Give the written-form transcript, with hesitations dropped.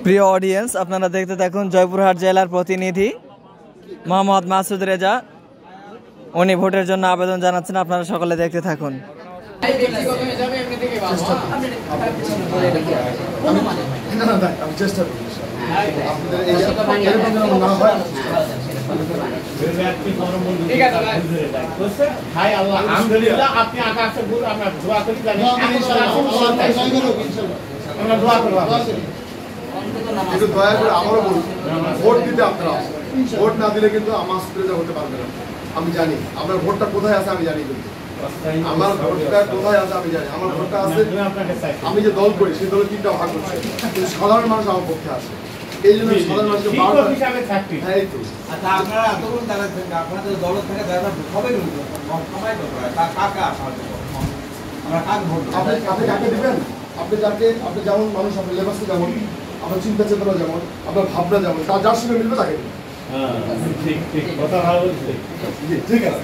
প্রিয় অডিয়েন্স, আপনারা দেখতে থাকুন জয়পুরহাট জেলার প্রতিনিধি মোহাম্মদ মাসুদ রেজা। উনি ভোটের জন্য আবেদন জানাচ্ছেন, আপনারা সকলে দেখতে থাকুন। কিন্তু দয়া করে আমারও বলুন, ভোট দিতে আপনারা ভোট না দিলে কিন্তু আমার সুবিধা হতে পারবে না। আমি জানি আপনার ভোটটা কোথায় আছে, আমি জানি কিন্তু আমার ভোটটা কোথায় আছে আমি জানি। আমার ভোটটা আছে, আমি যে দল করি সেই দলের 3টা ভাগ করছে, কিন্তু সাধারণ মানুষ আমার পক্ষে আছে। এই জন্য সাধারণ মানুষকে আপনারা এতক্ষণ দাঁড়াচ্ছেন, আপনাদের দল থেকে আপনি কাকে দিবেন? আপনি যাকে, আপনি যেমন মানুষ, আপনার লেবাসটা যেমন, আপনার চিন্তা চেতনা যেমন, আপনার ভাবনা যেমন, যার সঙ্গে মিলবে তাকে ঠিক ঠিক কথা ভালো বলছি। ঠিক আছে।